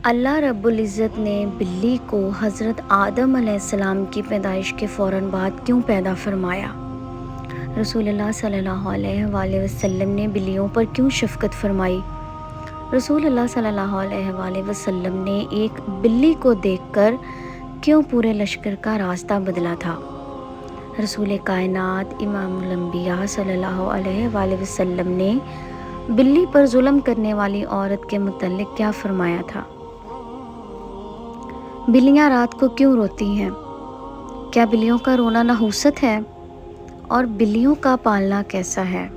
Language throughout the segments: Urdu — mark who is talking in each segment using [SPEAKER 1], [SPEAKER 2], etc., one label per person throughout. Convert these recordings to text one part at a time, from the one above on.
[SPEAKER 1] اللہ رب العزت نے بلی کو حضرت آدم علیہ السلام کی پیدائش کے فوراً بعد کیوں پیدا فرمایا؟ رسول اللہ صلی اللہ علیہ وآلہ وسلم نے بلیوں پر کیوں شفقت فرمائی؟ رسول اللہ صلی اللہ علیہ وآلہ وسلم نے ایک بلی کو دیکھ کر کیوں پورے لشکر کا راستہ بدلا تھا؟ رسول کائنات امام الانبیاء صلی اللہ علیہ وآلہ وسلم نے بلی پر ظلم کرنے والی عورت کے متعلق کیا فرمایا تھا؟ بلیاں رات کو کیوں روتی ہیں؟ کیا بلیوں کا رونا نحوست ہے؟ اور بلیوں کا پالنا کیسا ہے؟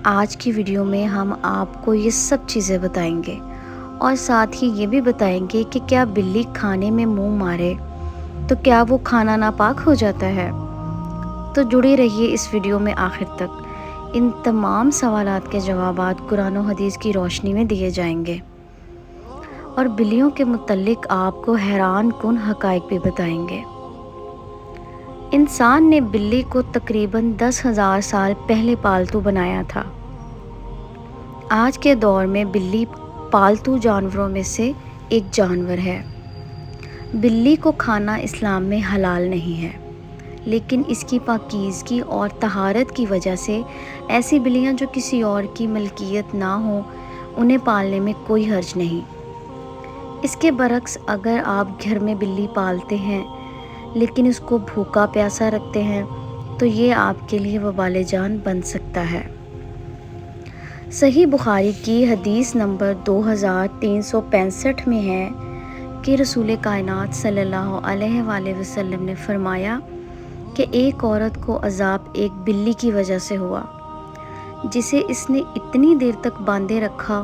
[SPEAKER 1] آج کی ویڈیو میں ہم آپ کو یہ سب چیزیں بتائیں گے اور ساتھ ہی یہ بھی بتائیں گے کہ کیا بلی کھانے میں منہ مارے تو کیا وہ کھانا ناپاک ہو جاتا ہے؟ تو جڑے رہیے اس ویڈیو میں آخر تک۔ ان تمام سوالات کے جوابات قرآن و حدیث کی روشنی میں دیے جائیں گے اور بلیوں کے متعلق آپ کو حیران کن حقائق بھی بتائیں گے۔ انسان نے بلی کو تقریباً 10,000 سال پہلے پالتو بنایا تھا۔ آج کے دور میں بلی پالتو جانوروں میں سے ایک جانور ہے۔ بلی کو کھانا اسلام میں حلال نہیں ہے، لیکن اس کی پاکیزگی اور طہارت کی وجہ سے ایسی بلیاں جو کسی اور کی ملکیت نہ ہوں انہیں پالنے میں کوئی حرج نہیں۔ اس کے برعکس اگر آپ گھر میں بلی پالتے ہیں لیکن اس کو بھوکا پیاسا رکھتے ہیں تو یہ آپ کے لیے وبال جان بن سکتا ہے۔ صحیح بخاری کی حدیث نمبر 2365 میں ہے کہ رسول کائنات صلی اللہ علیہ وآلہ وسلم نے فرمایا کہ ایک عورت کو عذاب ایک بلی کی وجہ سے ہوا جسے اس نے اتنی دیر تک باندھے رکھا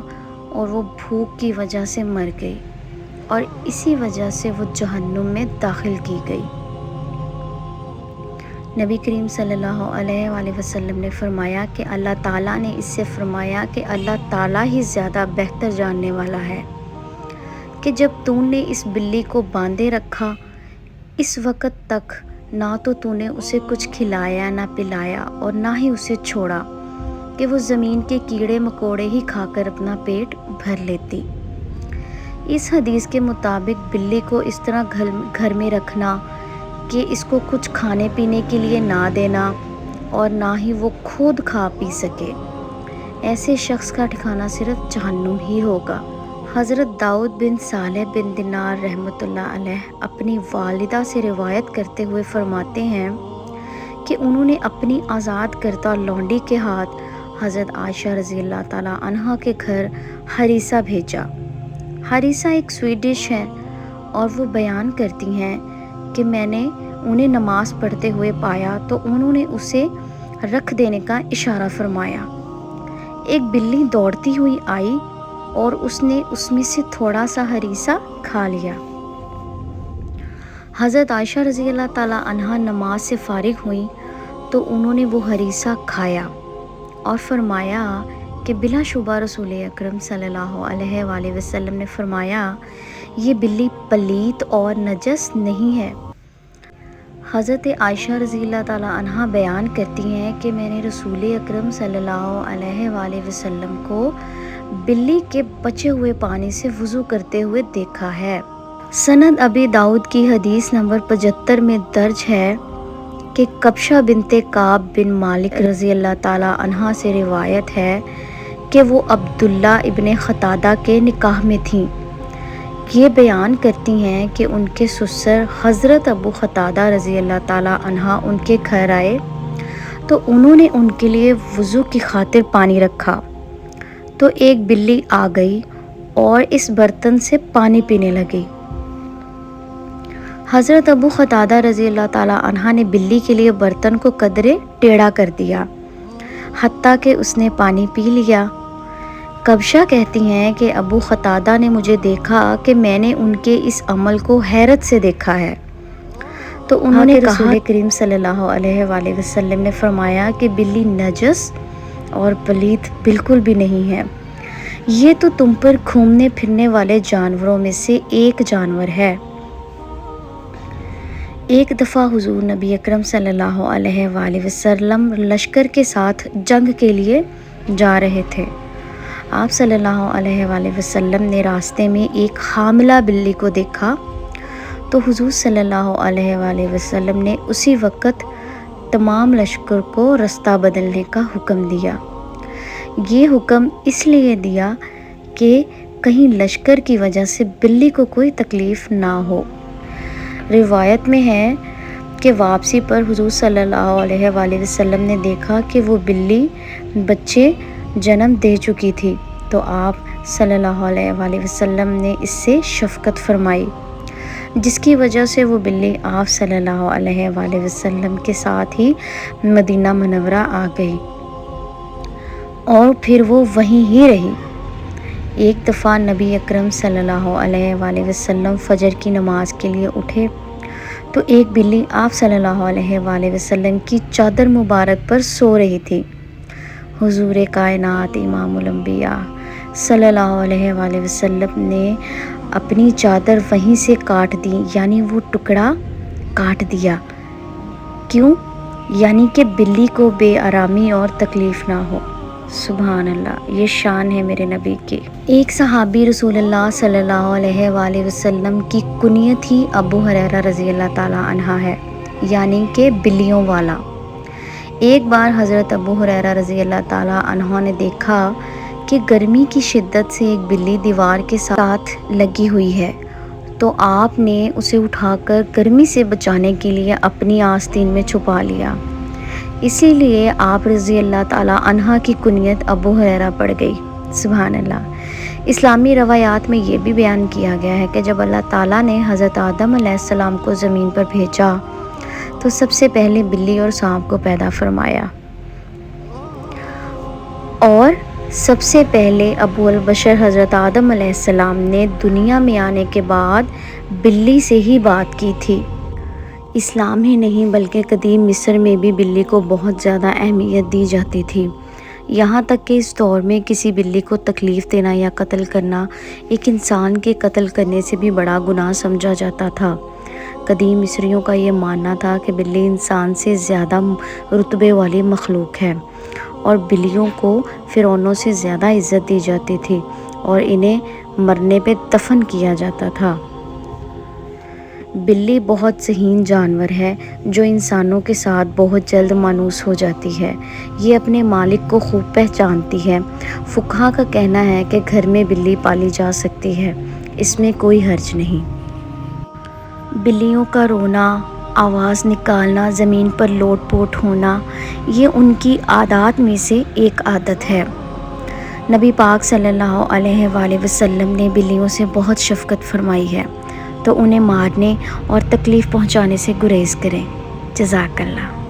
[SPEAKER 1] اور وہ بھوک کی وجہ سے مر گئی اور اسی وجہ سے وہ جہنم میں داخل کی گئی۔ نبی کریم صلی اللہ علیہ وآلہ وسلم نے فرمایا کہ اللہ تعالیٰ نے اس سے فرمایا کہ اللہ تعالیٰ ہی زیادہ بہتر جاننے والا ہے کہ جب تو نے اس بلی کو باندھے رکھا اس وقت تک نہ تو نے اسے کچھ کھلایا نہ پلایا اور نہ ہی اسے چھوڑا کہ وہ زمین کے کیڑے مکوڑے ہی کھا کر اپنا پیٹ بھر لیتی۔ اس حدیث کے مطابق بلی کو اس طرح گھر میں رکھنا کہ اس کو کچھ کھانے پینے کے لیے نہ دینا اور نہ ہی وہ خود کھا پی سکے، ایسے شخص کا ٹھکانہ صرف جہنم ہی ہوگا۔ حضرت داؤد بن صالح بن دینار رحمۃ اللہ علیہ اپنی والدہ سے روایت کرتے ہوئے فرماتے ہیں کہ انہوں نے اپنی آزاد کردہ لونڈی کے ہاتھ حضرت عائشہ رضی اللہ تعالیٰ عنہا کے گھر حریثہ بھیجا۔ حریثہ ایک سویٹ ڈش ہے اور وہ بیان کرتی ہیں کہ میں نے انہیں نماز پڑھتے ہوئے پایا تو انہوں نے اسے رکھ دینے کا اشارہ فرمایا۔ ایک بلی دوڑتی ہوئی آئی اور اس نے اس میں سے تھوڑا سا حریثہ کھا لیا۔ حضرت عائشہ رضی اللہ تعالیٰ عنہا نماز سے فارغ ہوئیں تو انہوں نے وہ حریثہ کھایا اور فرمایا کہ بلا شبہ رسول اکرم صلی اللہ علیہ وآلہ وسلم نے فرمایا یہ بلی پلیت اور نجس نہیں ہے۔ حضرت عائشہ رضی اللہ تعالیٰ عنہا بیان کرتی ہیں کہ میں نے رسول اکرم صلی اللہ علیہ وآلہ وسلم کو بلی کے بچے ہوئے پانی سے وضو کرتے ہوئے دیکھا ہے۔ سند ابی داؤد کی حدیث نمبر 75 میں درج ہے کہ کبشہ بنت کعب بن مالک رضی اللہ تعالیٰ عنہا سے روایت ہے کہ وہ عبداللہ ابن قتادہ کے نکاح میں تھیں۔ یہ بیان کرتی ہیں کہ ان کے سسر حضرت ابو قتادہ رضی اللہ تعالیٰ عنہ ان کے گھر آئے تو انہوں نے ان کے لیے وضو کی خاطر پانی رکھا تو ایک بلی آ گئی اور اس برتن سے پانی پینے لگی۔ حضرت ابو قتادہ رضی اللہ تعالیٰ عنہ نے بلی کے لیے برتن کو قدرے ٹیڑھا کر دیا حتیٰ کہ اس نے پانی پی لیا۔ کبشہ کہتی ہیں کہ ابو قتادہ نے مجھے دیکھا کہ میں نے ان کے اس عمل کو حیرت سے دیکھا ہے تو انہوں نے کہا رسول کریم صلی اللہ علیہ وآلہ وسلم نے فرمایا کہ بلی نجس اور پلیت بالکل بھی نہیں ہے، یہ تو تم پر گھومنے پھرنے والے جانوروں میں سے ایک جانور ہے۔ ایک دفعہ حضور نبی اکرم صلی اللہ علیہ وآلہ وسلم لشکر کے ساتھ جنگ کے لیے جا رہے تھے۔ آپ صلی اللہ علیہ وآلہ وسلم نے راستے میں ایک حاملہ بلی کو دیکھا تو حضور صلی اللہ علیہ وآلہ وسلم نے اسی وقت تمام لشکر کو راستہ بدلنے کا حکم دیا۔ یہ حکم اس لیے دیا کہ کہیں لشکر کی وجہ سے بلی کو کوئی تکلیف نہ ہو۔ روایت میں ہے کہ واپسی پر حضور صلی اللہ علیہ وآلہ وسلم نے دیکھا کہ وہ بلی بچے جنم دے چکی تھی، تو آپ صلی اللہ علیہ وآلہ وسلم نے اس سے شفقت فرمائی، جس کی وجہ سے وہ بلی آپ صلی اللہ علیہ وآلہ وسلم کے ساتھ ہی مدینہ منورہ آ گئی اور پھر وہ وہیں ہی رہی۔ ایک دفعہ نبی اکرم صلی اللہ علیہ وآلہ وسلم فجر کی نماز کے لیے اٹھے تو ایک بلی آپ صلی اللہ علیہ وآلہ وسلم کی چادر مبارک پر سو رہی تھی۔ حضور کائنات امام الانبیاء صلی اللہ علیہ وآلہ وسلم نے اپنی چادر وہیں سے کاٹ دی، یعنی وہ ٹکڑا کاٹ دیا۔ کیوں؟ یعنی کہ بلی کو بے آرامی اور تکلیف نہ ہو۔ سبحان اللہ، یہ شان ہے میرے نبی کی۔ ایک صحابی رسول اللہ صلی اللہ علیہ وآلہ وسلم کی کنیت ہی ابو ہریرہ رضی اللہ تعالیٰ عنہ ہے، یعنی کہ بلیوں والا۔ ایک بار حضرت ابو ہریرہ رضی اللہ تعالیٰ عنہ نے دیکھا کہ گرمی کی شدت سے ایک بلی دیوار کے ساتھ لگی ہوئی ہے، تو آپ نے اسے اٹھا کر گرمی سے بچانے کے لیے اپنی آستین میں چھپا لیا۔ اسی لیے آپ رضی اللہ تعالیٰ عنہ کی کنیت ابو ہریرہ پڑ گئی۔ سبحان اللہ۔ اسلامی روایات میں یہ بھی بیان کیا گیا ہے کہ جب اللہ تعالیٰ نے حضرت آدم علیہ السلام کو زمین پر بھیجا تو سب سے پہلے بلی اور سانپ کو پیدا فرمایا، اور سب سے پہلے ابو البشر حضرت آدم علیہ السلام نے دنیا میں آنے کے بعد بلی سے ہی بات کی تھی۔ اسلام ہی نہیں بلکہ قدیم مصر میں بھی بلی کو بہت زیادہ اہمیت دی جاتی تھی، یہاں تک کہ اس دور میں کسی بلی کو تکلیف دینا یا قتل کرنا ایک انسان کے قتل کرنے سے بھی بڑا گناہ سمجھا جاتا تھا۔ قدیم مصریوں کا یہ ماننا تھا کہ بلی انسان سے زیادہ رتبے والی مخلوق ہے، اور بلیوں کو فرعونوں سے زیادہ عزت دی جاتی تھی اور انہیں مرنے پہ دفن کیا جاتا تھا۔ بلی بہت ذہین جانور ہے جو انسانوں کے ساتھ بہت جلد مانوس ہو جاتی ہے۔ یہ اپنے مالک کو خوب پہچانتی ہے۔ فقہا کا کہنا ہے کہ گھر میں بلی پالی جا سکتی ہے، اس میں کوئی حرج نہیں۔ بلیوں کا رونا، آواز نکالنا، زمین پر لوٹ پوٹ ہونا، یہ ان کی عادات میں سے ایک عادت ہے۔ نبی پاک صلی اللہ علیہ وآلہ وسلم نے بلیوں سے بہت شفقت فرمائی ہے، تو انہیں مارنے اور تکلیف پہنچانے سے گریز کریں۔ جزاک اللہ۔